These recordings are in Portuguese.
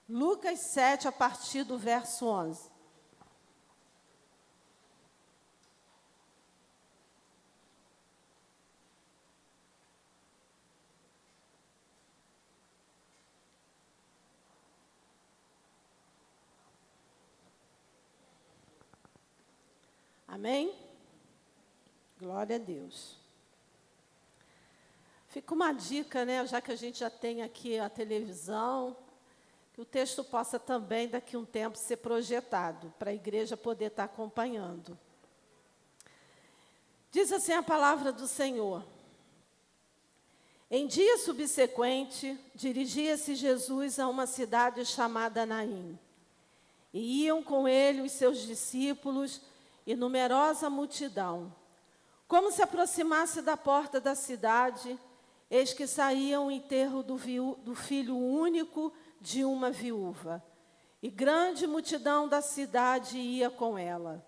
Lucas 7, a partir do verso 11. Amém? Glória a Deus. Fica uma dica, né, já que a gente já tem aqui a televisão, que o texto possa também, daqui a um tempo, ser projetado, para a igreja poder estar acompanhando. Diz assim a palavra do Senhor. Em dia subsequente, dirigia-se Jesus a uma cidade chamada Naim. E iam com ele os seus discípulos e numerosa multidão. Como se aproximasse da porta da cidade, eis que saía o enterro do filho único de uma viúva. E grande multidão da cidade ia com ela.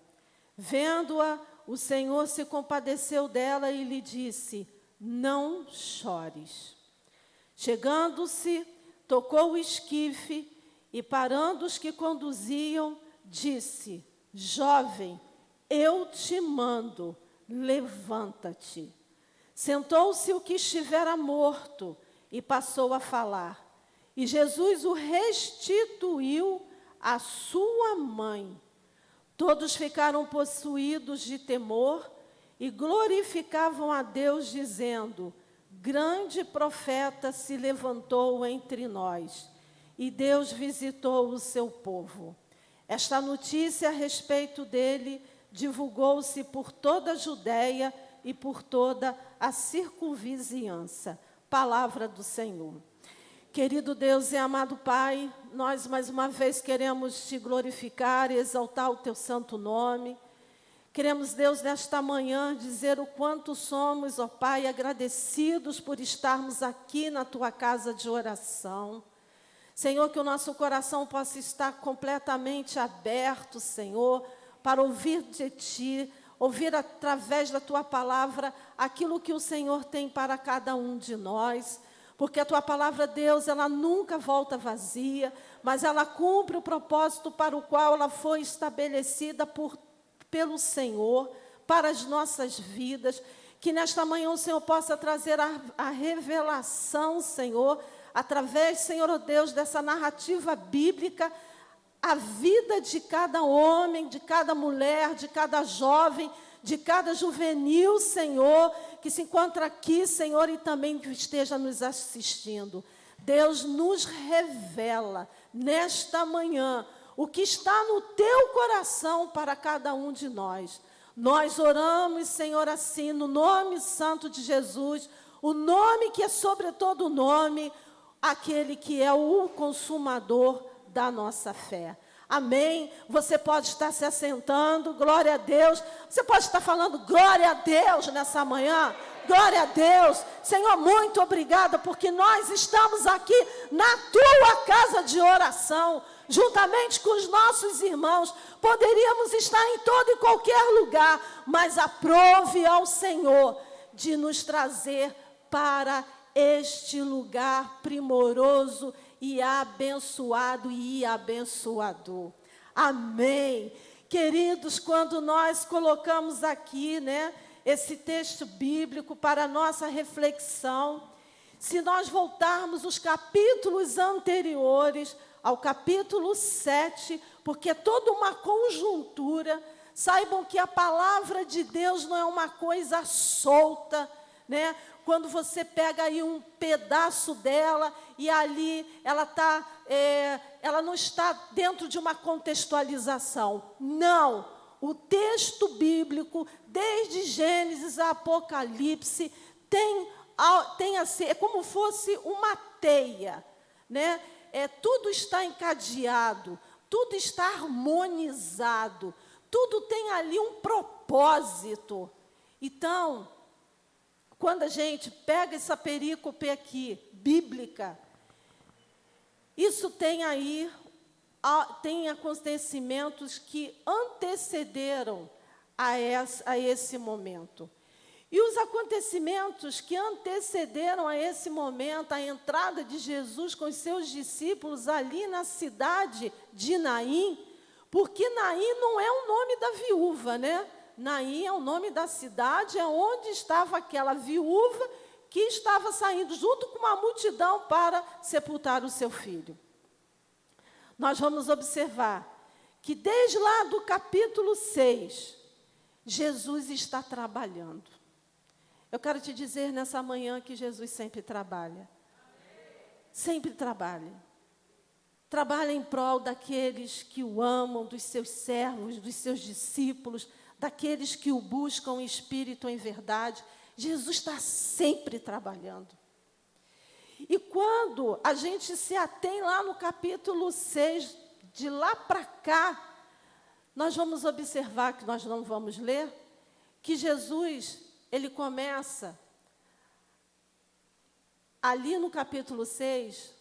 Vendo-a, o Senhor se compadeceu dela e lhe disse: não chores. Chegando-se, tocou o esquife e, parando os que conduziam, disse: jovem, eu te mando, levanta-te. Sentou-se o que estivera morto e passou a falar. E Jesus o restituiu à sua mãe. Todos ficaram possuídos de temor e glorificavam a Deus, dizendo: grande profeta se levantou entre nós, e Deus visitou o seu povo. Esta notícia a respeito dele divulgou-se por toda a Judéia e por toda a circunvizinhança. Palavra do Senhor. Querido Deus e amado Pai, nós mais uma vez queremos te glorificar e exaltar o teu santo nome. Queremos, Deus, nesta manhã dizer o quanto somos, ó Pai, agradecidos por estarmos aqui na tua casa de oração. Senhor, que o nosso coração possa estar completamente aberto, Senhor, para ouvir de Ti, ouvir através da Tua palavra aquilo que o Senhor tem para cada um de nós. Porque a Tua palavra, Deus, ela nunca volta vazia, mas ela cumpre o propósito para o qual ela foi estabelecida pelo Senhor, para as nossas vidas. Que nesta manhã o Senhor possa trazer a revelação, Senhor, através, Senhor, oh Deus, dessa narrativa bíblica, a vida de cada homem, de cada mulher, de cada jovem, de cada juvenil, Senhor, que se encontra aqui, Senhor, e também que esteja nos assistindo. Deus nos revela nesta manhã o que está no teu coração para cada um de nós. Nós oramos, Senhor, assim, no nome santo de Jesus, o nome que é sobre todo nome, aquele que é o consumador da nossa fé. Amém? Você pode estar se assentando, glória a Deus. Você pode estar falando glória a Deus nessa manhã. Glória a Deus. Senhor, muito obrigada, porque nós estamos aqui na tua casa de oração, juntamente com os nossos irmãos. Poderíamos estar em todo e qualquer lugar, mas aprove ao Senhor de nos trazer para este lugar primoroso e abençoado e abençoador. Amém. Queridos, quando nós colocamos aqui, né, esse texto bíblico para a nossa reflexão, se nós voltarmos os capítulos anteriores ao capítulo 7, porque é toda uma conjuntura, saibam que a palavra de Deus não é uma coisa solta, né? Quando você pega aí um pedaço dela e ali ela não está dentro de uma contextualização. Não, o texto bíblico, desde Gênesis a Apocalipse, tem assim, é como fosse uma teia, né? Tudo está encadeado, tudo está harmonizado, tudo tem ali um propósito. Então, quando a gente pega essa perícope aqui, bíblica, isso tem aí, tem acontecimentos que antecederam a esse momento. E os acontecimentos que antecederam a esse momento, a entrada de Jesus com os seus discípulos ali na cidade de Naim, porque Naim não é o nome da viúva, né? Naim é o nome da cidade, é onde estava aquela viúva que estava saindo junto com uma multidão para sepultar o seu filho. Nós vamos observar que desde lá do capítulo 6, Jesus está trabalhando. Eu quero te dizer nessa manhã que Jesus sempre trabalha. Sempre trabalha. Trabalha em prol daqueles que o amam, dos seus servos, dos seus discípulos, daqueles que o buscam em espírito, em verdade. Jesus está sempre trabalhando. E quando a gente se atém lá no capítulo 6, de lá para cá, nós vamos observar, que nós não vamos ler, que Jesus, ele começa, ali no capítulo 6,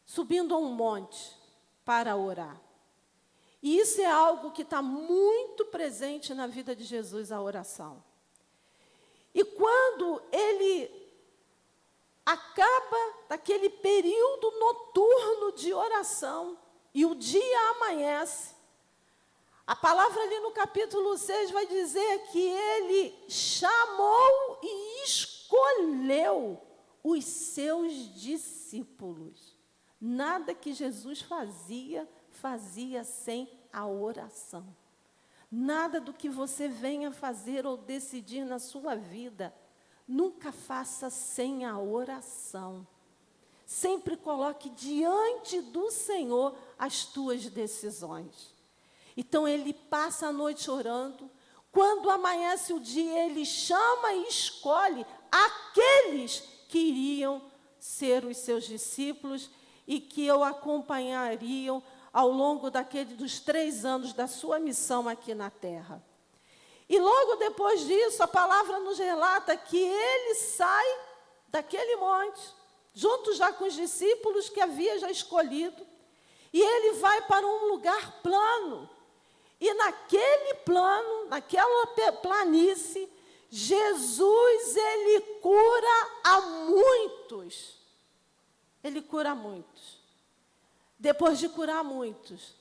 subindo a um monte para orar. E isso é algo que está muito presente na vida de Jesus, a oração. E quando ele acaba daquele período noturno de oração, e o dia amanhece, a palavra ali no capítulo 6 vai dizer que ele chamou e escolheu os seus discípulos. Nada que Jesus fazia sem a oração. Nada do que você venha fazer ou decidir na sua vida, nunca faça sem a oração. Sempre coloque diante do Senhor as tuas decisões. Então, ele passa a noite orando. Quando amanhece o dia, ele chama e escolhe aqueles que iriam ser os seus discípulos e que o acompanhariam ao longo dos 3 anos da sua missão aqui na terra. E logo depois disso, a palavra nos relata que ele sai daquele monte, junto já com os discípulos que havia já escolhido, e ele vai para um lugar plano. E naquele plano, naquela planície, Jesus, ele cura a muitos. Ele cura muitos. Depois de curar muitos,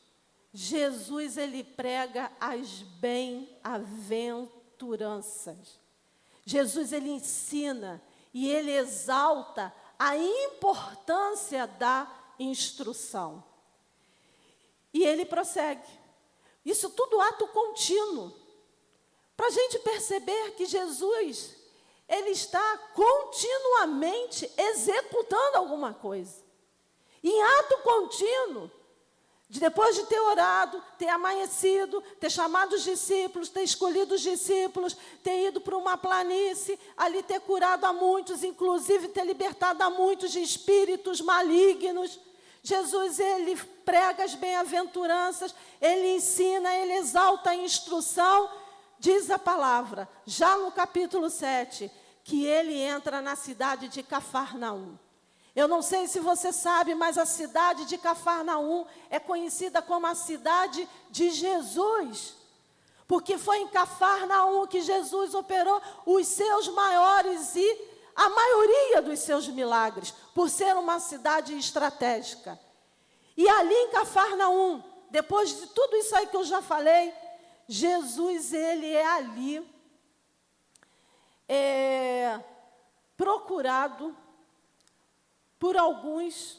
Jesus, ele prega as bem-aventuranças. Jesus, ele ensina e ele exalta a importância da instrução. E ele prossegue. Isso tudo ato contínuo. Para a gente perceber que Jesus, ele está continuamente executando alguma coisa. Em ato contínuo, depois de ter orado, ter amanhecido, ter chamado os discípulos, ter escolhido os discípulos, ter ido para uma planície, ali ter curado a muitos, inclusive ter libertado a muitos de espíritos malignos. Jesus, ele prega as bem-aventuranças, ele ensina, ele exalta a instrução. Diz a palavra, já no capítulo 7, que ele entra na cidade de Cafarnaum. Eu não sei se você sabe, mas a cidade de Cafarnaum é conhecida como a cidade de Jesus. Porque foi em Cafarnaum que Jesus operou os seus maiores e a maioria dos seus milagres, por ser uma cidade estratégica. E ali em Cafarnaum, depois de tudo isso aí que eu já falei, Jesus, ele é ali procurado por alguns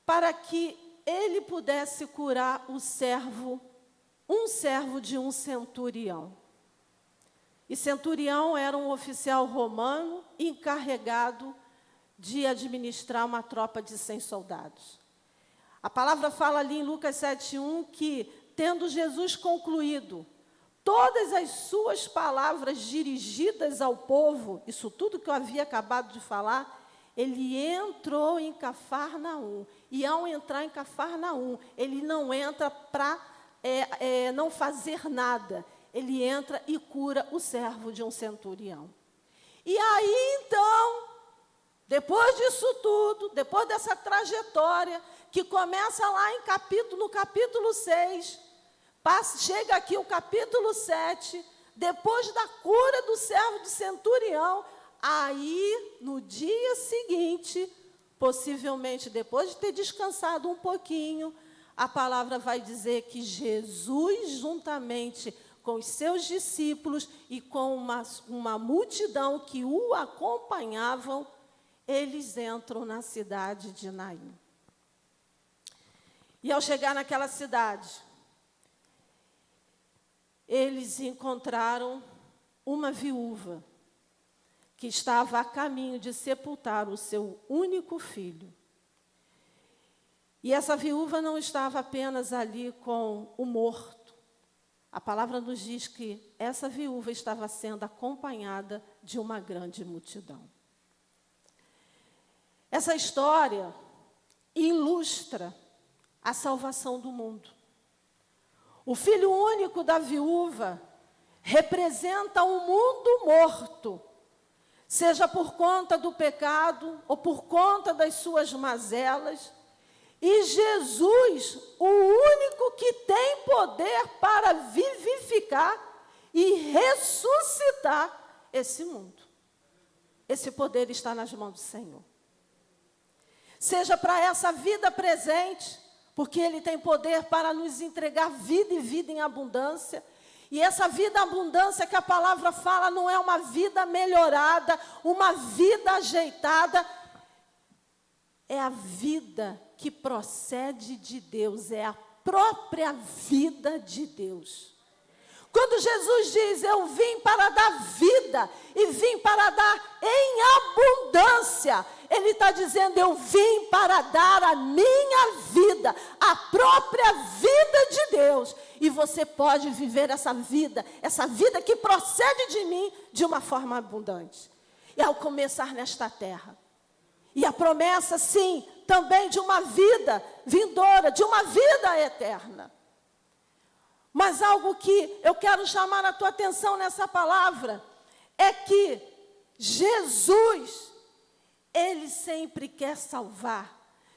para que ele pudesse curar um servo de um centurião. E centurião era um oficial romano encarregado de administrar uma tropa de 100 soldados. A palavra fala ali em Lucas 7:1 que, tendo Jesus concluído todas as suas palavras dirigidas ao povo, isso tudo que eu havia acabado de falar, ele entrou em Cafarnaum. E ao entrar em Cafarnaum, ele não entra para não fazer nada. Ele entra e cura o servo de um centurião. E aí, então, depois disso tudo, depois dessa trajetória, que começa lá no capítulo 6, chega aqui o capítulo 7, depois da cura do servo do centurião, aí, no dia seguinte, possivelmente depois de ter descansado um pouquinho, a palavra vai dizer que Jesus, juntamente com os seus discípulos e com uma multidão que o acompanhavam, eles entram na cidade de Naim. E ao chegar naquela cidade, eles encontraram uma viúva que estava a caminho de sepultar o seu único filho. E essa viúva não estava apenas ali com o morto. A palavra nos diz que essa viúva estava sendo acompanhada de uma grande multidão. Essa história ilustra a salvação do mundo. O filho único da viúva representa um mundo morto, seja por conta do pecado ou por conta das suas mazelas. E Jesus, o único que tem poder para vivificar e ressuscitar esse mundo. Esse poder está nas mãos do Senhor. Seja para essa vida presente, porque Ele tem poder para nos entregar vida e vida em abundância. E essa vida abundância que a palavra fala não é uma vida melhorada, uma vida ajeitada. É a vida que procede de Deus, é a própria vida de Deus. Quando Jesus diz, eu vim para dar vida e vim para dar em abundância, Ele está dizendo, eu vim para dar a minha vida, a própria vida de Deus. E você pode viver essa vida que procede de mim, de uma forma abundante. E ao começar nesta terra. E a promessa, sim, também de uma vida vindoura, de uma vida eterna. Mas algo que eu quero chamar a tua atenção nessa palavra é que Jesus, Ele sempre quer salvar.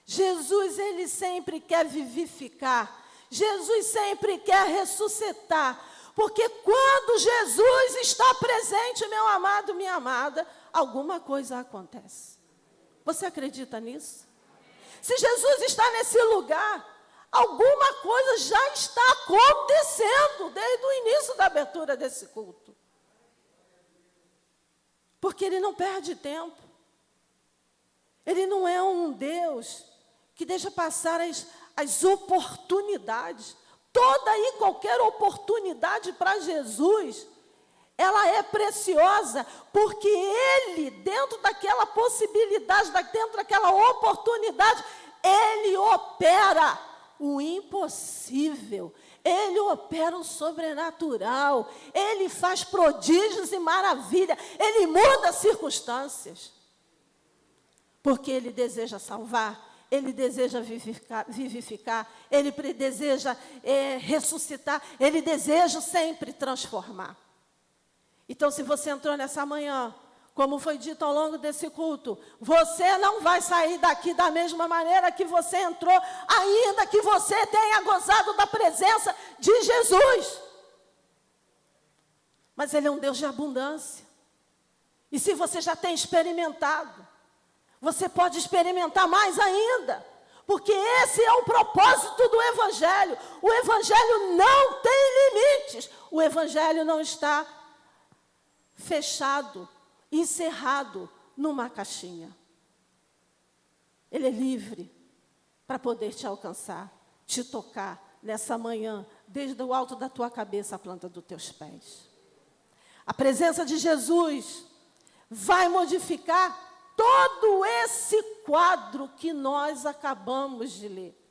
Jesus, Ele sempre quer vivificar. Jesus sempre quer ressuscitar. Porque quando Jesus está presente, meu amado, minha amada, alguma coisa acontece. Você acredita nisso? Se Jesus está nesse lugar, alguma coisa já está acontecendo desde o início da abertura desse culto. Porque Ele não perde tempo. Ele não é um Deus que deixa passar as oportunidades. Toda e qualquer oportunidade para Jesus, ela é preciosa, porque Ele, dentro daquela possibilidade, dentro daquela oportunidade, Ele opera o impossível, Ele opera o sobrenatural, Ele faz prodígios e maravilha, Ele muda circunstâncias, porque Ele deseja salvar, Ele deseja vivificar, Ele deseja ressuscitar, Ele deseja sempre transformar. Então, se você entrou nessa manhã, como foi dito ao longo desse culto, você não vai sair daqui da mesma maneira que você entrou, ainda que você tenha gozado da presença de Jesus. Mas Ele é um Deus de abundância. E se você já tem experimentado, você pode experimentar mais ainda. Porque esse é o propósito do Evangelho. O Evangelho não tem limites. O Evangelho não está fechado, encerrado numa caixinha. Ele é livre para poder te alcançar, te tocar nessa manhã, desde o alto da tua cabeça à planta dos teus pés. A presença de Jesus vai modificar todo esse quadro que nós acabamos de ler.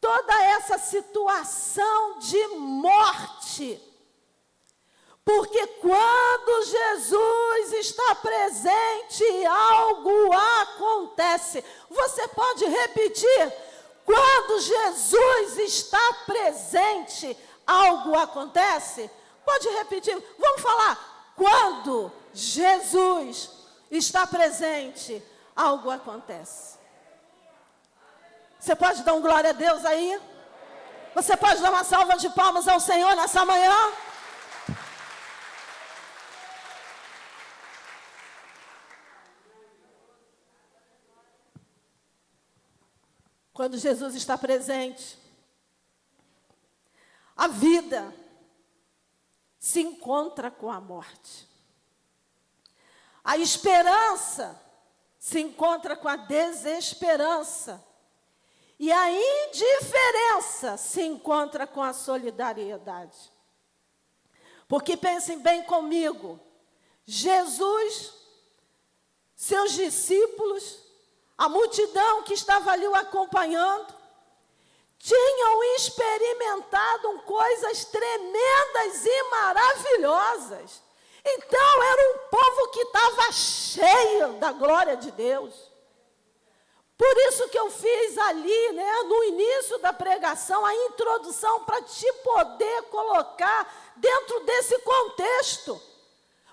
Toda essa situação de morte. Porque quando Jesus está presente, algo acontece. Você pode repetir? Quando Jesus está presente, algo acontece? Pode repetir? Vamos falar. Quando Jesus está presente, algo acontece. Você pode dar um glória a Deus aí? Você pode dar uma salva de palmas ao Senhor nessa manhã? quando Jesus está presente, a vida se encontra com a morte. A esperança se encontra com a desesperança. E a indiferença se encontra com a solidariedade. Porque pensem bem comigo, Jesus, seus discípulos, a multidão que estava ali o acompanhando, tinham experimentado coisas tremendas e maravilhosas. Então, era um povo que estava cheio da glória de Deus. Por isso que eu fiz ali, no início da pregação, a introdução para te poder colocar dentro desse contexto.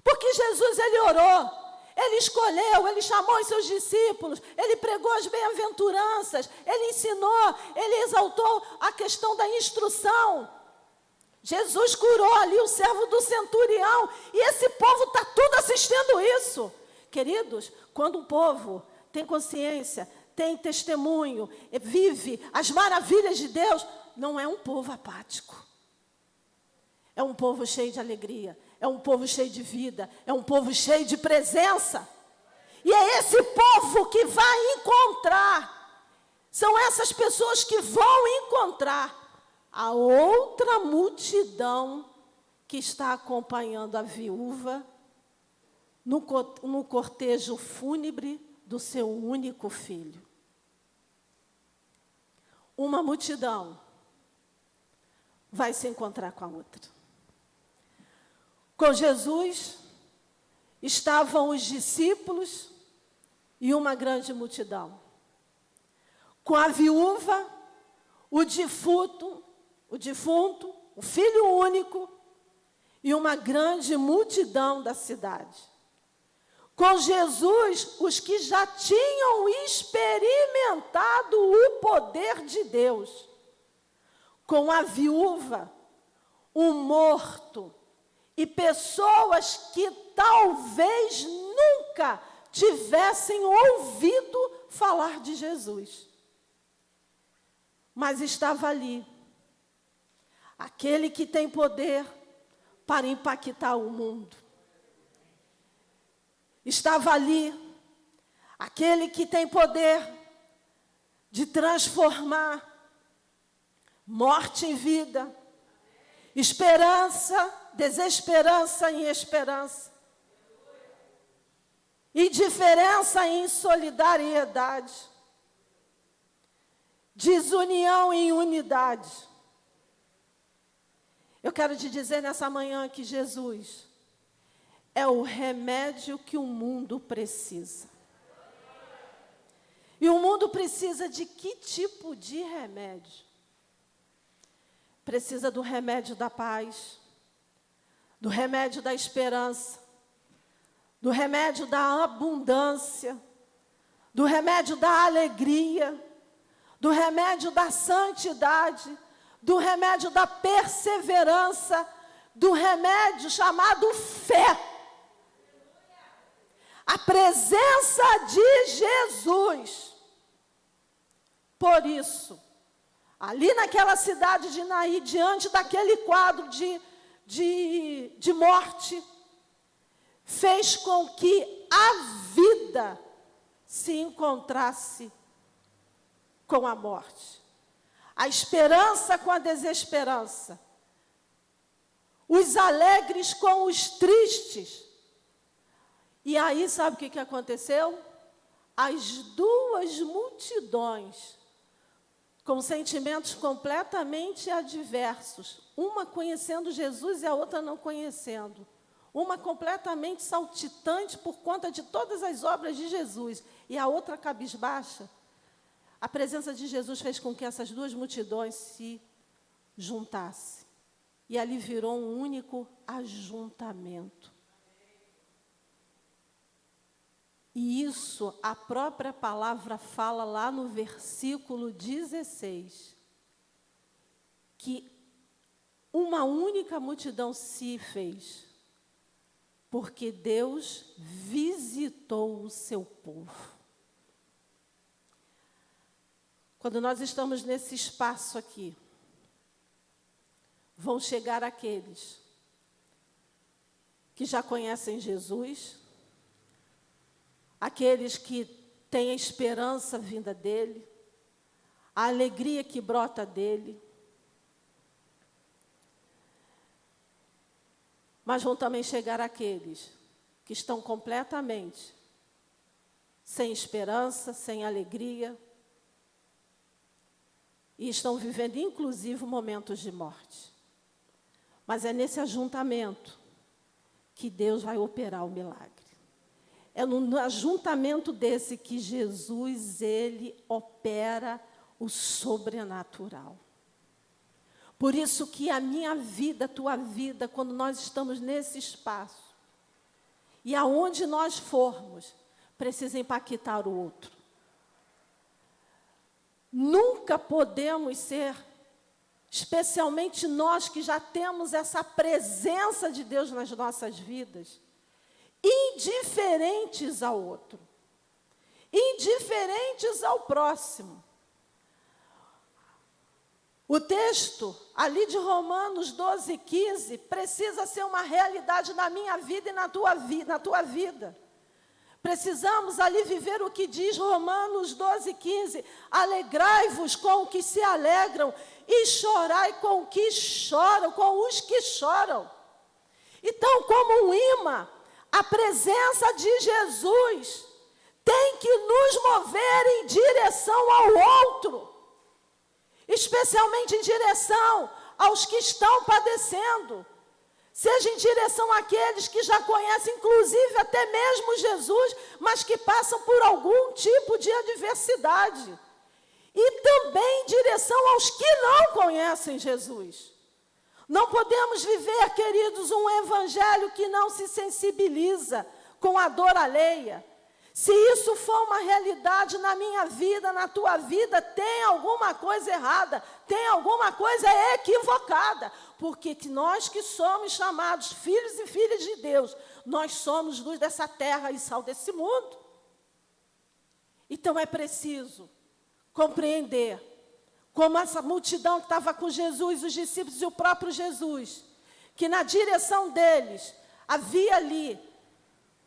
Porque Jesus, ele orou, ele escolheu, ele chamou os seus discípulos, ele pregou as bem-aventuranças, ele ensinou, ele exaltou a questão da instrução. Jesus curou ali o servo do centurião, e esse povo está tudo assistindo isso. Queridos, quando um povo tem consciência, tem testemunho, vive as maravilhas de Deus, não é um povo apático. É um povo cheio de alegria, é um povo cheio de vida, é um povo cheio de presença. E é esse povo que vai encontrar, são essas pessoas que vão encontrar a outra multidão que está acompanhando a viúva no cortejo fúnebre do seu único filho. Uma multidão vai se encontrar com a outra. Com Jesus estavam os discípulos e uma grande multidão. Com a viúva, o defunto, o filho único e uma grande multidão da cidade. Com Jesus, os que já tinham experimentado o poder de Deus. Com a viúva, o morto e pessoas que talvez nunca tivessem ouvido falar de Jesus. Mas estava ali, aquele que tem poder para impactar o mundo. Estava ali, aquele que tem poder de transformar morte em vida, esperança, desesperança em esperança, indiferença em solidariedade, desunião em unidade. Eu quero te dizer nessa manhã que Jesus é o remédio que o mundo precisa. E o mundo precisa de que tipo de remédio? Precisa do remédio da paz, do remédio da esperança, do remédio da abundância, do remédio da alegria, do remédio da santidade, do remédio da perseverança, do remédio chamado fé. A presença de Jesus. Por isso, ali naquela cidade de Naim, diante daquele quadro de morte, fez com que a vida se encontrasse com a morte. A esperança com a desesperança. Os alegres com os tristes. E aí, sabe o que aconteceu? As duas multidões, com sentimentos completamente adversos, uma conhecendo Jesus e a outra não conhecendo. Uma completamente saltitante por conta de todas as obras de Jesus, e a outra cabisbaixa. A presença de Jesus fez com que essas duas multidões se juntassem. E ali virou um único ajuntamento. E isso a própria palavra fala lá no versículo 16. Que uma única multidão se fez. Porque Deus visitou o seu povo. quando nós estamos nesse espaço aqui, vão chegar aqueles que já conhecem Jesus, aqueles que têm a esperança vinda dele, a alegria que brota dele. Mas vão também chegar aqueles que estão completamente sem esperança, sem alegria, e estão vivendo, inclusive, momentos de morte. Mas é nesse ajuntamento que Deus vai operar o milagre. É no ajuntamento desse que Jesus, ele opera o sobrenatural. Por isso que a minha vida, a tua vida, quando nós estamos nesse espaço, e aonde nós formos, precisa impactar o outro. Nunca podemos ser, especialmente nós que já temos essa presença de Deus nas nossas vidas, indiferentes ao outro, indiferentes ao próximo. O texto ali de Romanos 12:15 precisa ser uma realidade na minha vida e na tua vida. Precisamos ali viver o que diz Romanos 12:15. Alegrai-vos com os que se alegram e chorai com os que choram. Então, como um imã, a presença de Jesus tem que nos mover em direção ao outro, especialmente em direção aos que estão padecendo. Seja em direção àqueles que já conhecem, inclusive até mesmo Jesus, mas que passam por algum tipo de adversidade. E também em direção aos que não conhecem Jesus. Não podemos viver, queridos, um evangelho que não se sensibiliza com a dor alheia. Se isso for uma realidade na minha vida, na tua vida, tem alguma coisa errada, tem alguma coisa equivocada. Porque nós que somos chamados filhos e filhas de Deus, nós somos luz dessa terra e sal desse mundo. Então é preciso compreender como essa multidão que estava com Jesus, os discípulos e o próprio Jesus, que na direção deles havia ali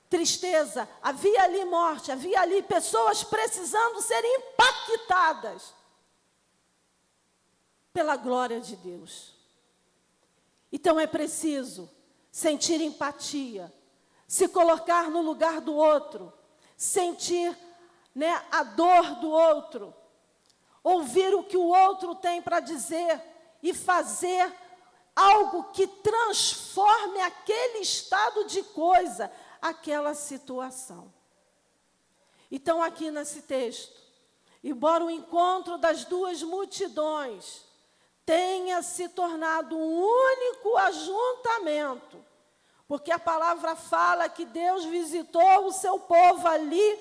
tristeza, havia ali morte, havia ali pessoas precisando ser impactadas pela glória de Deus. Então é preciso sentir empatia, se colocar no lugar do outro, sentir, a dor do outro, ouvir o que o outro tem para dizer e fazer algo que transforme aquele estado de coisa, aquela situação. Então, aqui nesse texto, embora o encontro das duas multidões tenha se tornado um único ajuntamento, porque a palavra fala que Deus visitou o seu povo ali,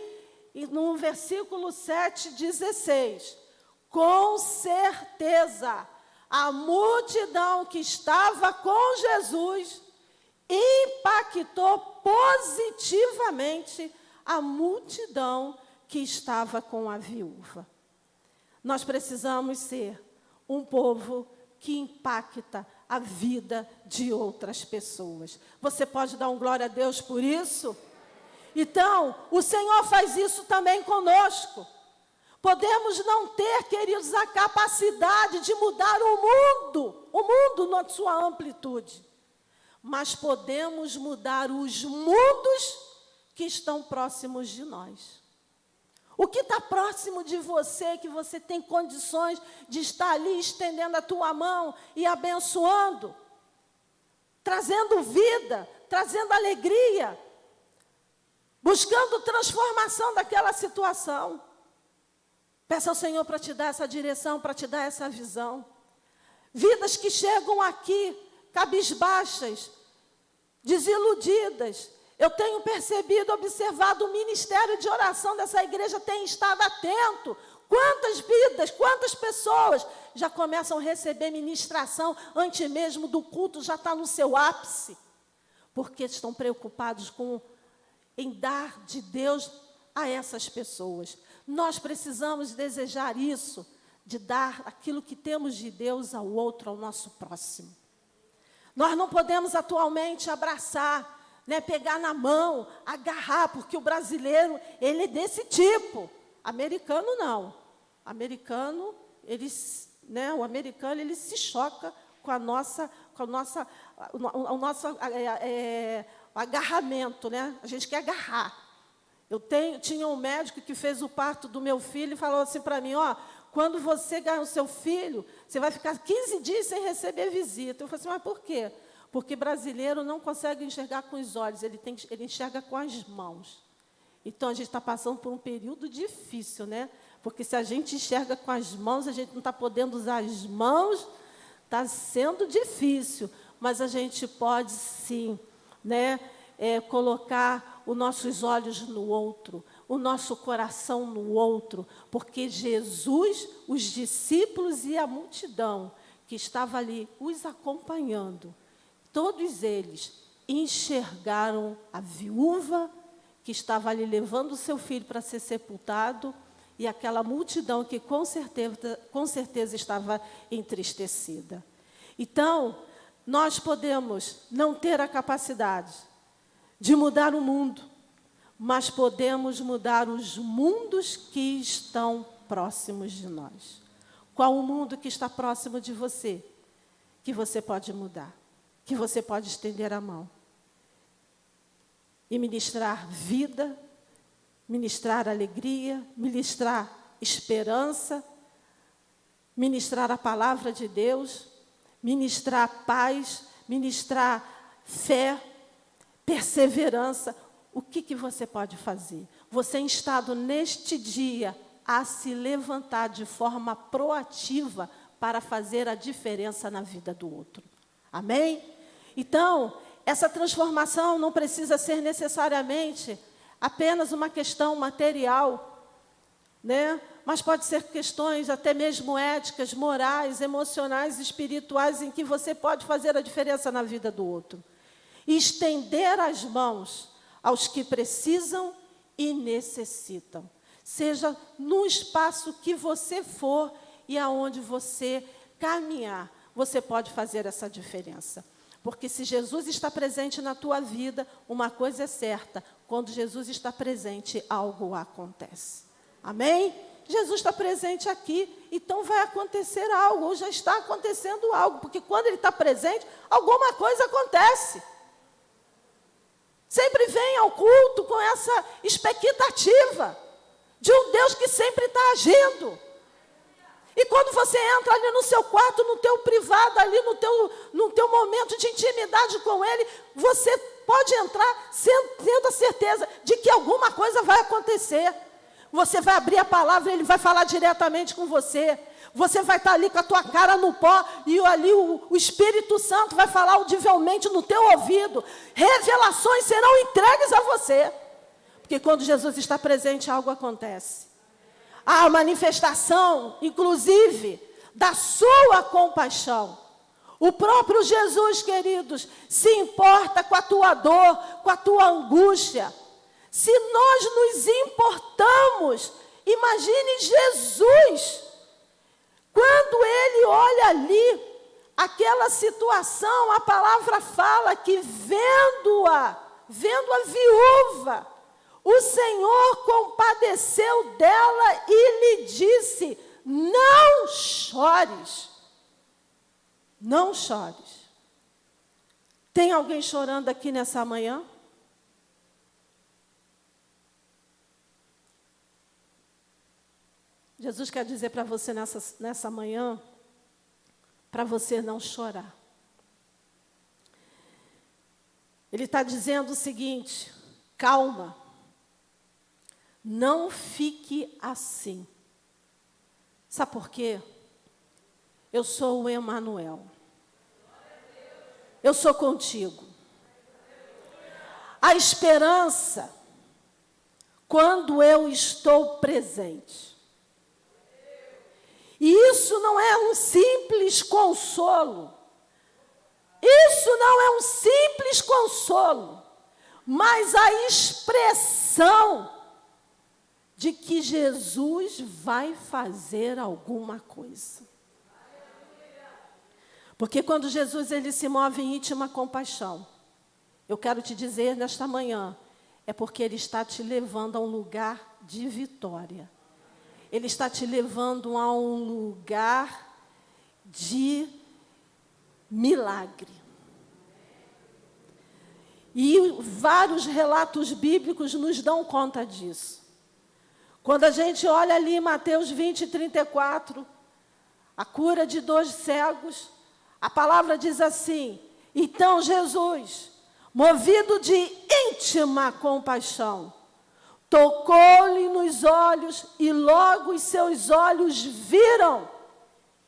e no versículo 7:16, com certeza, a multidão que estava com Jesus impactou positivamente a multidão que estava com a viúva. Nós precisamos ser um povo que impacta a vida de outras pessoas. Você pode dar um glória a Deus por isso? Então, o Senhor faz isso também conosco. Podemos não ter, queridos, a capacidade de mudar o mundo na sua amplitude. Mas podemos mudar os mundos que estão próximos de nós. O que está próximo de você, que você tem condições de estar ali estendendo a tua mão e abençoando, trazendo vida, trazendo alegria, buscando transformação daquela situação. Peça ao Senhor para te dar essa direção, para te dar essa visão. Vidas que chegam aqui, cabisbaixas, desiludidas. Eu tenho percebido, observado o ministério de oração dessa igreja tem estado atento. Quantas vidas, quantas pessoas já começam a receber ministração antes mesmo do culto, já está no seu ápice. Porque estão preocupados em dar de Deus a essas pessoas. Nós precisamos desejar isso de dar aquilo que temos de Deus ao outro, ao nosso próximo. Nós não podemos atualmente abraçar, né, pegar na mão, agarrar, porque o brasileiro, ele é desse tipo. Americano, não. Americano, o americano, ele se choca com o nosso agarramento, né? A gente quer agarrar. Tinha um médico que fez o parto do meu filho e falou assim para mim, quando você ganhar o seu filho, você vai ficar 15 dias sem receber visita. Eu falei assim, mas por quê? Porque brasileiro não consegue enxergar com os olhos, ele enxerga com as mãos. Então, a gente está passando por um período difícil, né? Porque se a gente enxerga com as mãos, a gente não está podendo usar as mãos, está sendo difícil. Mas a gente pode, sim, né, colocar os nossos olhos no outro, o nosso coração no outro, porque Jesus, os discípulos e a multidão que estava ali os acompanhando, todos eles enxergaram a viúva que estava ali levando o seu filho para ser sepultado e aquela multidão que com certeza estava entristecida. Então, nós podemos não ter a capacidade de mudar o mundo, mas podemos mudar os mundos que estão próximos de nós. Qual o mundo que está próximo de você, que você pode mudar, que você pode estender a mão e ministrar vida, ministrar alegria, ministrar esperança, ministrar a palavra de Deus, ministrar paz, ministrar fé, perseverança. O que você pode fazer? Você é instado neste dia a se levantar de forma proativa para fazer a diferença na vida do outro. Amém? Então, essa transformação não precisa ser necessariamente apenas uma questão material, né? Mas pode ser questões até mesmo éticas, morais, emocionais, espirituais, em que você pode fazer a diferença na vida do outro. E estender as mãos aos que precisam e necessitam. Seja no espaço que você for e aonde você caminhar, você pode fazer essa diferença. Porque se Jesus está presente na tua vida, uma coisa é certa, quando Jesus está presente, algo acontece. Amém? Jesus está presente aqui, então vai acontecer algo, ou já está acontecendo algo, porque quando Ele está presente, alguma coisa acontece. Sempre vem ao culto com essa expectativa de um Deus que sempre está agindo. E quando você entra ali no seu quarto, no teu privado, ali no teu momento de intimidade com Ele, você pode entrar tendo a certeza de que alguma coisa vai acontecer. Você vai abrir a palavra, Ele vai falar diretamente com você. Você vai estar ali com a tua cara no pó e ali o Espírito Santo vai falar audivelmente no teu ouvido. Revelações serão entregues a você. Porque quando Jesus está presente, algo acontece. A manifestação, inclusive, da sua compaixão. O próprio Jesus, queridos, se importa com a tua dor, com a tua angústia. Se nós nos importamos, imagine Jesus, quando Ele olha ali, aquela situação, a palavra fala que vendo a viúva, o Senhor compadeceu dela e lhe disse, não chores, não chores. Tem alguém chorando aqui nessa manhã? Jesus quer dizer para você nessa manhã, para você não chorar. Ele está dizendo o seguinte, calma, não fique assim. Sabe por quê? Eu sou o Emanuel. Eu sou contigo. A esperança, quando eu estou presente. E isso não é um simples consolo. Isso não é um simples consolo. Mas a expressão de que Jesus vai fazer alguma coisa. Porque quando Jesus ele se move em íntima compaixão, eu quero te dizer nesta manhã, é porque Ele está te levando a um lugar de vitória. Ele está te levando a um lugar de milagre. E vários relatos bíblicos nos dão conta disso. Quando a gente olha ali em Mateus 20, 34, a cura de 2 cegos, a palavra diz assim: então Jesus, movido de íntima compaixão, tocou-lhe nos olhos e logo os seus olhos viram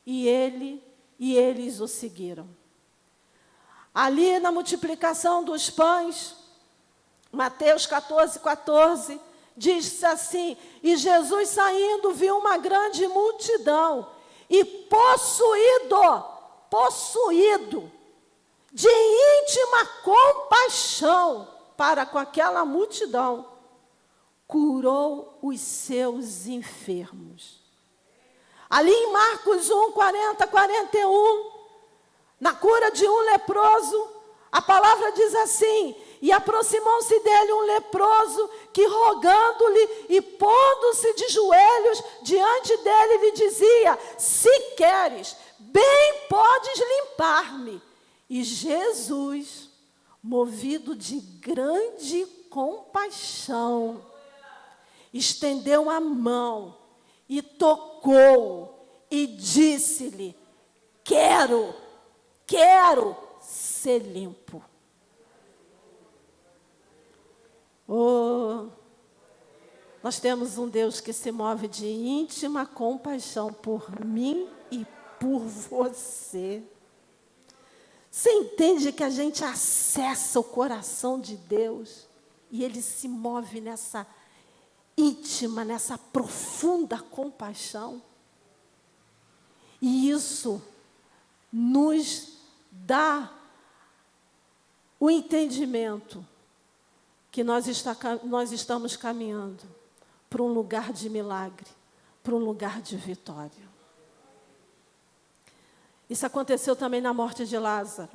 e eles o seguiram. Ali na multiplicação dos pães, Mateus 14, 14, diz assim: e Jesus saindo viu uma grande multidão e possuído de íntima compaixão para com aquela multidão, curou os seus enfermos. Ali em Marcos 1, 40, 41, na cura de um leproso, a palavra diz assim: e aproximou-se dele um leproso que, rogando-lhe e pondo-se de joelhos diante dele, lhe dizia: se queres, bem podes limpar-me. E Jesus, movido de grande compaixão, estendeu a mão e tocou e disse-lhe: quero ser limpo. Oh, nós temos um Deus que se move de íntima compaixão por mim e por você. Você entende que a gente acessa o coração de Deus e Ele se move nessa íntima, nessa profunda compaixão? E isso nos dá o entendimento que nós estamos caminhando para um lugar de milagre, para um lugar de vitória. Isso aconteceu também na morte de Lázaro.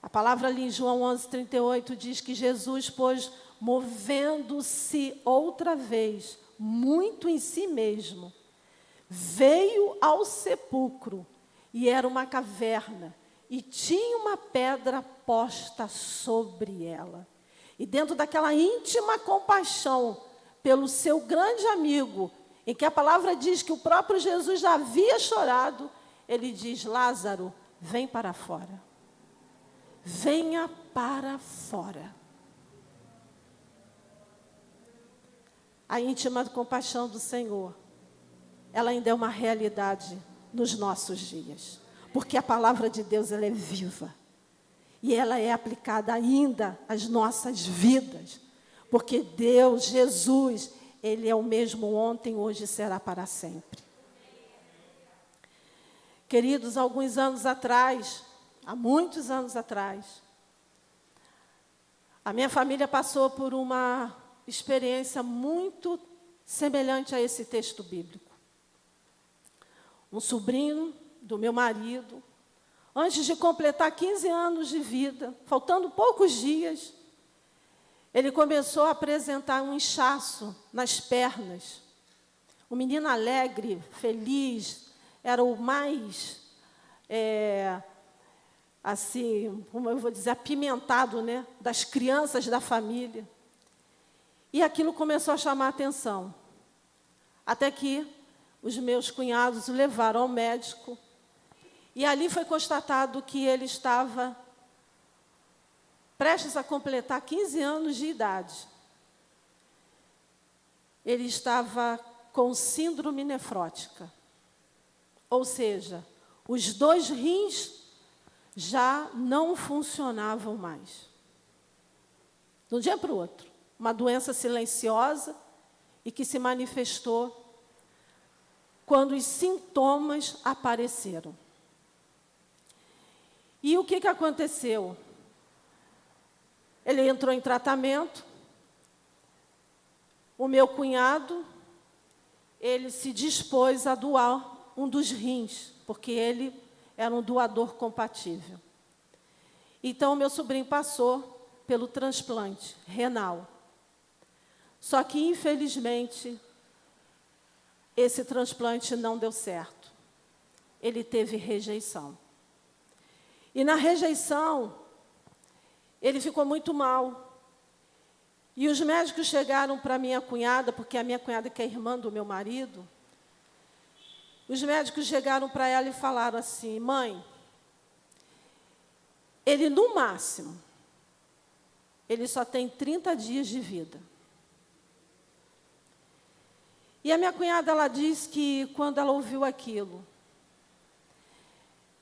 A palavra ali em João 11:38 diz que Jesus, pois, movendo-se outra vez, muito em si mesmo, veio ao sepulcro, e era uma caverna, e tinha uma pedra posta sobre ela. E dentro daquela íntima compaixão pelo seu grande amigo, em que a palavra diz que o próprio Jesus já havia chorado, ele diz: Lázaro, vem para fora. Venha para fora. A íntima compaixão do Senhor, ela ainda é uma realidade nos nossos dias. Porque a palavra de Deus, ela é viva. E ela é aplicada ainda às nossas vidas. Porque Deus, Jesus, Ele é o mesmo ontem, hoje e será para sempre. Queridos, alguns anos atrás, há muitos anos atrás, a minha família passou por uma experiência muito semelhante a esse texto bíblico. Um sobrinho do meu marido, antes de completar 15 anos de vida, faltando poucos dias, ele começou a apresentar um inchaço nas pernas. Um menino alegre, feliz, era o mais, assim, como eu vou dizer, apimentado, né, das crianças da família. E aquilo começou a chamar a atenção. Até que os meus cunhados o levaram ao médico. E ali foi constatado que ele estava prestes a completar 15 anos de idade. Ele estava com síndrome nefrótica. Ou seja, os 2 rins já não funcionavam mais. De um dia para o outro. Uma doença silenciosa e que se manifestou quando os sintomas apareceram. E o que aconteceu? Ele entrou em tratamento. o meu cunhado, ele se dispôs a doar um dos rins, porque ele era um doador compatível. Então, o meu sobrinho passou pelo transplante renal. Só que, infelizmente, esse transplante não deu certo. Ele teve rejeição. E na rejeição, ele ficou muito mal. E os médicos chegaram para a minha cunhada, porque a minha cunhada que é irmã do meu marido, os médicos chegaram para ela e falaram assim: mãe, ele no máximo, ele só tem 30 dias de vida. E a minha cunhada, ela diz que quando ela ouviu aquilo,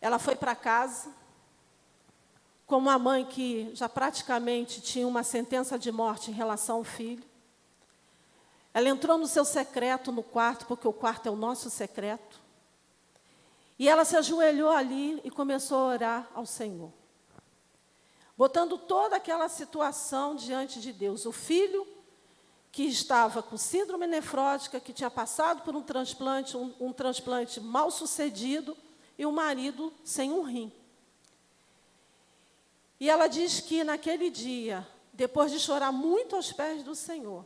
ela foi para casa, como uma mãe que já praticamente tinha uma sentença de morte em relação ao filho. Ela entrou no seu secreto, no quarto, porque o quarto é o nosso secreto. E ela se ajoelhou ali e começou a orar ao Senhor, botando toda aquela situação diante de Deus. O filho que estava com síndrome nefrótica, que tinha passado por um transplante mal sucedido, e o marido sem um rim. E ela diz que naquele dia, depois de chorar muito aos pés do Senhor,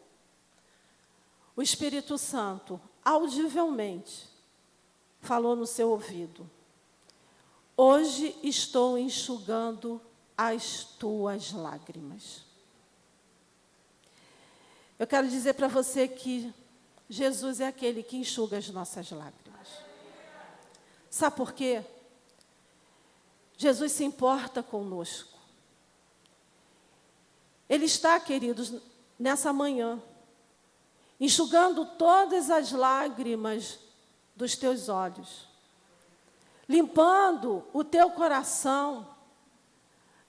o Espírito Santo, audivelmente, falou no seu ouvido: hoje estou enxugando as tuas lágrimas. Eu quero dizer para você que Jesus é aquele que enxuga as nossas lágrimas. Sabe por quê? Jesus se importa conosco. Ele está, queridos, nessa manhã, enxugando todas as lágrimas dos teus olhos, limpando o teu coração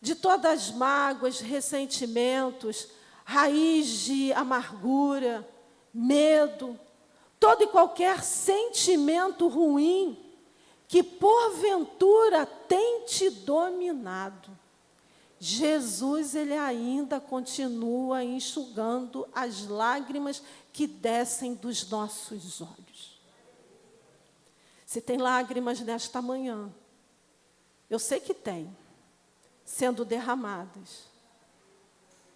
de todas as mágoas, ressentimentos, raiz de amargura, medo, todo e qualquer sentimento ruim que porventura tem te dominado. Jesus, ele ainda continua enxugando as lágrimas que descem dos nossos olhos. Se tem lágrimas nesta manhã, eu sei que tem, sendo derramadas,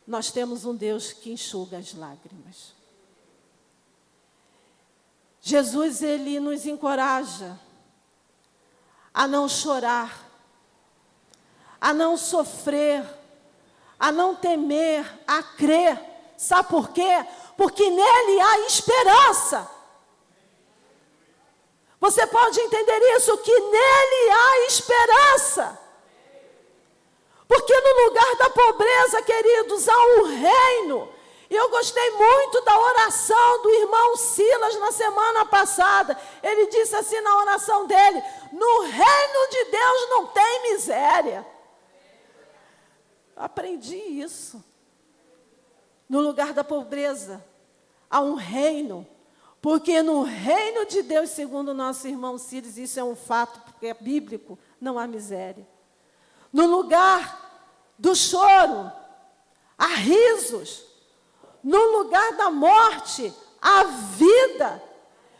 nós temos um Deus que enxuga as lágrimas. Jesus, ele nos encoraja a não chorar, a não sofrer, a não temer, a crer. Sabe por quê? Porque nele há esperança. Você pode entender isso, que nele há esperança. Porque no lugar da pobreza, queridos, há um reino. E eu gostei muito da oração do irmão Silas na semana passada. Ele disse assim na oração dele: no reino de Deus não tem miséria. Aprendi isso. No lugar da pobreza, há um reino. Porque no reino de Deus, segundo o nosso irmão Silas, isso é um fato, porque é bíblico, não há miséria. No lugar do choro, há risos. No lugar da morte, há vida.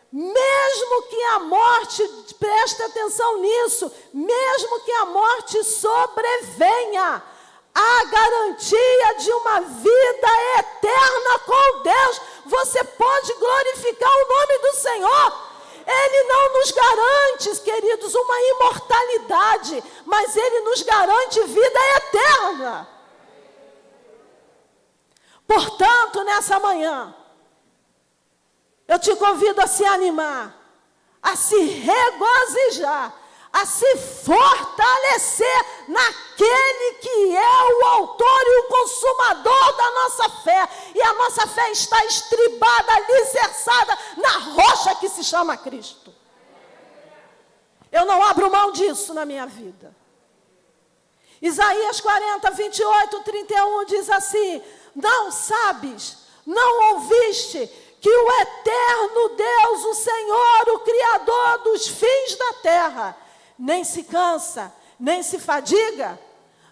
Mesmo que a morte, preste atenção nisso, mesmo que a morte sobrevenha, há garantia de uma vida eterna com Deus. Você pode glorificar o nome do Senhor. Ele não nos garante, queridos, uma imortalidade, mas Ele nos garante vida eterna. Portanto, nessa manhã, eu te convido a se animar, a se regozijar, a se fortalecer naquele que é o autor e o consumador da nossa fé. E a nossa fé está estribada, alicerçada na rocha que se chama Cristo. Eu não abro mão disso na minha vida. Isaías 40, 28, 31 diz assim: não sabes, não ouviste que o eterno Deus, o Senhor, o Criador dos fins da terra, nem se cansa, nem se fadiga,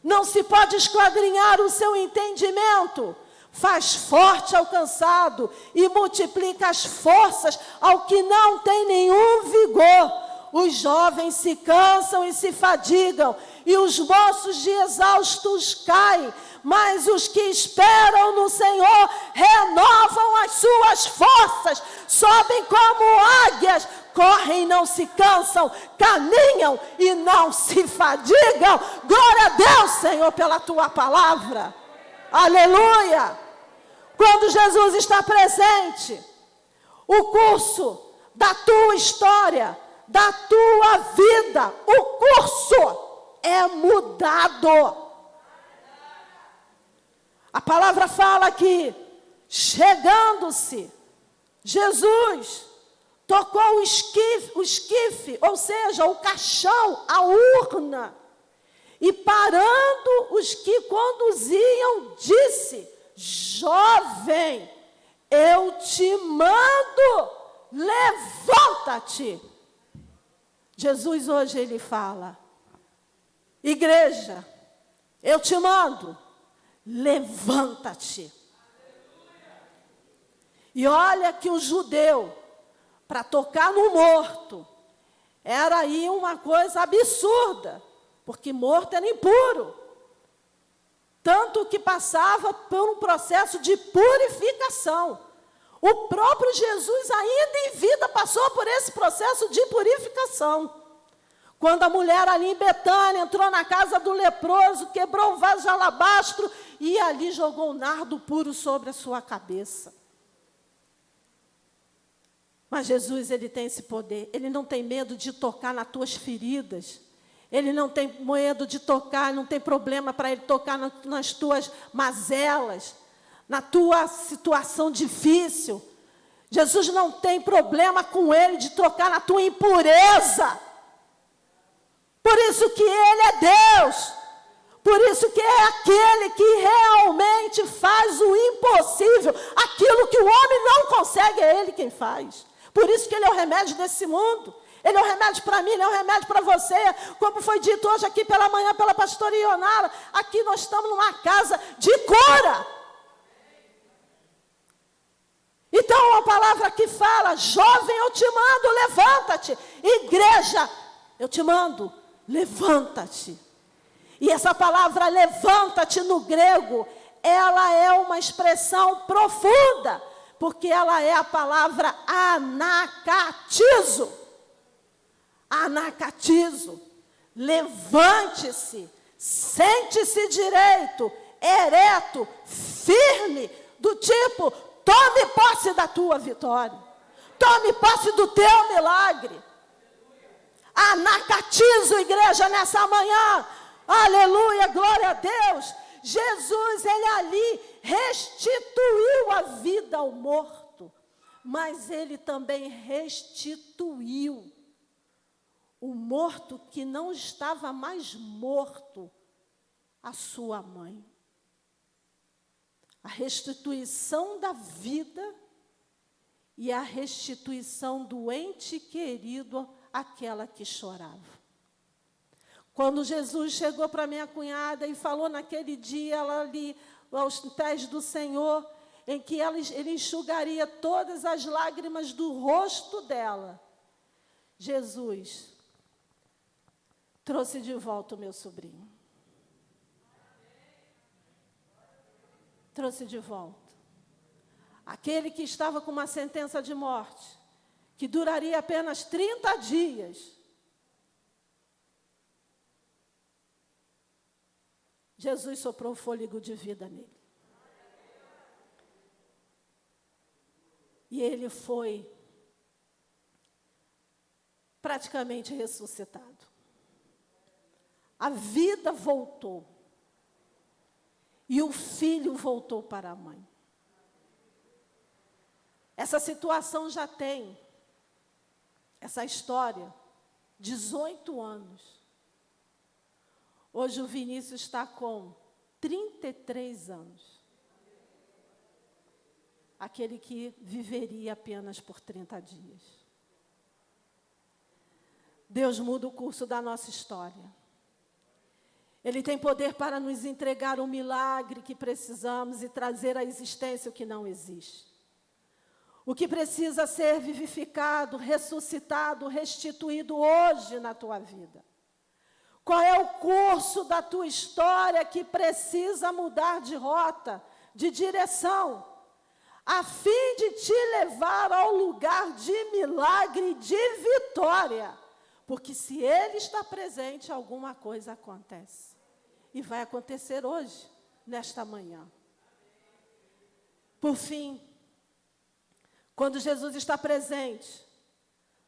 não se pode esquadrinhar o seu entendimento. Faz forte ao cansado e multiplica as forças ao que não tem nenhum vigor. Os jovens se cansam e se fadigam, e os moços de exaustos caem. Mas os que esperam no Senhor renovam as suas forças, sobem como águias, correm e não se cansam, caminham e não se fadigam. Glória a Deus, Senhor, pela tua palavra. Aleluia! Quando Jesus está presente, o curso da tua história, da tua vida, o curso é mudado. A palavra fala que, chegando-se, Jesus tocou o esquife, ou seja, o caixão, a urna, e parando os que conduziam, disse: jovem, eu te mando, levanta-te. Jesus hoje ele fala: igreja, eu te mando, levanta-te. E olha que o judeu, para tocar no morto, era aí uma coisa absurda, porque morto era impuro. Tanto que passava por um processo de purificação. O próprio Jesus, ainda em vida, passou por esse processo de purificação. Quando a mulher ali em Betânia entrou na casa do leproso, quebrou um vaso de alabastro e ali jogou um nardo puro sobre a sua cabeça. Mas Jesus, ele tem esse poder. Ele não tem medo de tocar nas tuas feridas. Ele não tem medo de tocar, não tem problema para ele tocar nas tuas mazelas, na tua situação difícil. Jesus não tem problema com ele de tocar na tua impureza. Por isso que ele é Deus. Por isso que é aquele que realmente faz o impossível. Aquilo que o homem não consegue, é ele quem faz. Por isso que ele é o remédio desse mundo. Ele é o remédio para mim, ele é o remédio para você. Como foi dito hoje aqui pela manhã pela pastora Ionara, aqui nós estamos numa casa de cura. Então, uma palavra que fala: jovem, eu te mando, levanta-te. Igreja, eu te mando, levanta-te. E essa palavra levanta-te no grego, ela é uma expressão profunda, porque ela é a palavra anacatizo. Anacatizo. Levante-se, sente-se direito, ereto, firme, do tipo: tome posse da tua vitória, tome posse do teu milagre. Anacatizo, igreja, nessa manhã. Aleluia, glória a Deus. Jesus, ele ali restituiu a vida ao morto, mas ele também restituiu o morto que não estava mais morto, a sua mãe. A restituição da vida e a restituição do ente querido, aquela que chorava. Quando Jesus chegou para minha cunhada e falou naquele dia, ela ali, aos pés do Senhor, em que ele enxugaria todas as lágrimas do rosto dela, Jesus trouxe de volta o meu sobrinho. Trouxe de volta. Aquele que estava com uma sentença de morte, que duraria apenas 30 dias. Jesus soprou o fôlego de vida nele. E ele foi praticamente ressuscitado. A vida voltou. E o filho voltou para a mãe. Essa situação já tem, essa história, 18 anos. Hoje o Vinícius está com 33 anos. Aquele que viveria apenas por 30 dias. Deus muda o curso da nossa história. Ele tem poder para nos entregar o milagre que precisamos e trazer à existência o que não existe. O que precisa ser vivificado, ressuscitado, restituído hoje na tua vida. Qual é o curso da tua história que precisa mudar de rota, de direção, a fim de te levar ao lugar de milagre e de vitória? Porque se Ele está presente, alguma coisa acontece. E vai acontecer hoje, nesta manhã. Por fim, quando Jesus está presente,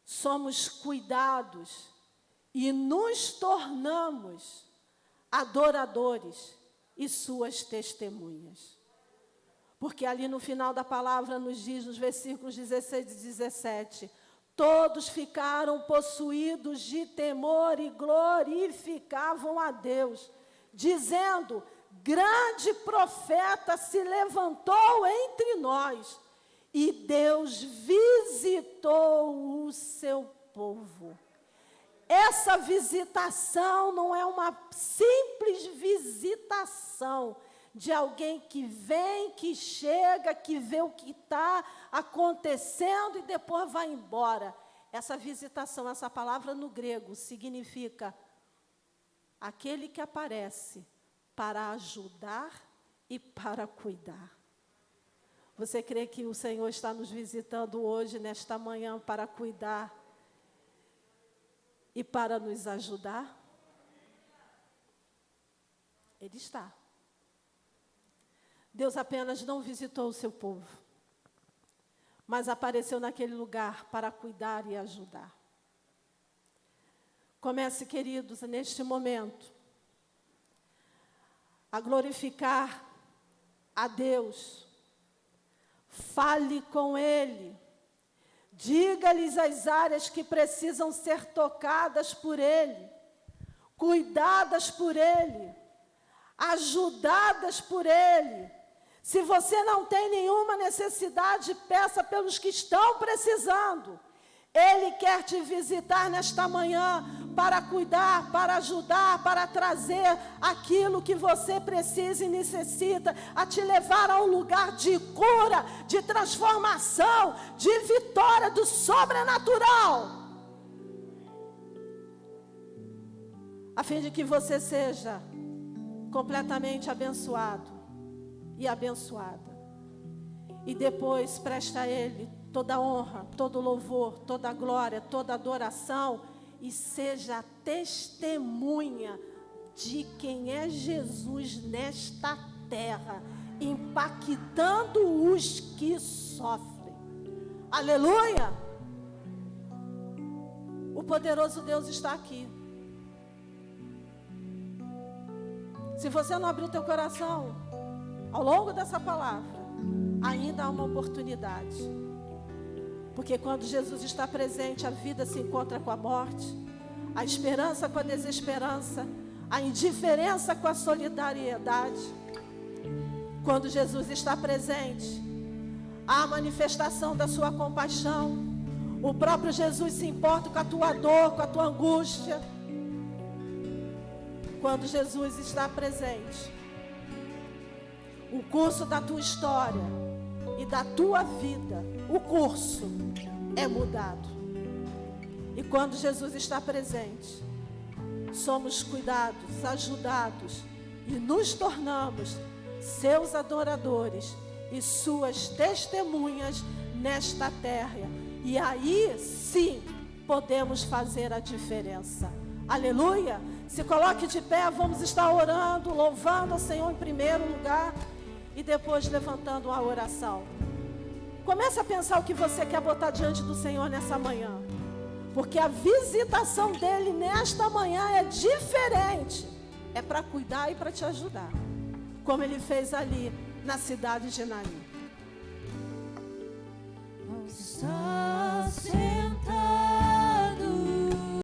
somos cuidados e nos tornamos adoradores e suas testemunhas. Porque ali no final da palavra nos diz, nos versículos 16 e 17, todos ficaram possuídos de temor e glorificavam a Deus, dizendo, grande profeta se levantou entre nós, e Deus visitou o seu povo. Essa visitação não é uma simples visitação de alguém que vem, que chega, que vê o que está acontecendo e depois vai embora. Essa visitação, essa palavra no grego, significa aquele que aparece para ajudar e para cuidar. Você crê que o Senhor está nos visitando hoje, nesta manhã, para cuidar e para nos ajudar? Ele está. Deus apenas não visitou o seu povo, mas apareceu naquele lugar para cuidar e ajudar. Comece, queridos, neste momento, a glorificar a Deus. Fale com Ele. Diga-lhes as áreas que precisam ser tocadas por Ele, cuidadas por Ele, ajudadas por Ele. Se você não tem nenhuma necessidade, peça pelos que estão precisando. Ele quer te visitar nesta manhã para cuidar, para ajudar, para trazer aquilo que você precisa e necessita, a te levar a um lugar de cura, de transformação, de vitória do sobrenatural. A fim de que você seja completamente abençoado e abençoada. E depois presta a Ele toda honra, todo louvor, toda glória, toda adoração, e seja testemunha de quem é Jesus nesta terra, impactando os que sofrem. Aleluia! O poderoso Deus está aqui. Se você não abrir o teu coração, ao longo dessa palavra, ainda há uma oportunidade. Porque quando Jesus está presente, a vida se encontra com a morte, a esperança com a desesperança, a indiferença com a solidariedade. Quando Jesus está presente, há a manifestação da sua compaixão. O próprio Jesus se importa com a tua dor, com a tua angústia. Quando Jesus está presente, o curso da tua história e da tua vida, o curso é mudado. E quando Jesus está presente, somos cuidados, ajudados e nos tornamos seus adoradores e suas testemunhas nesta terra. E aí sim podemos fazer a diferença. Aleluia! Se coloque de pé, vamos estar orando, louvando ao Senhor em primeiro lugar e depois levantando uma oração. Comece a pensar o que você quer botar diante do Senhor nessa manhã. Porque a visitação dele nesta manhã é diferente. É para cuidar e para te ajudar. Como ele fez ali na cidade de Naim. Está sendo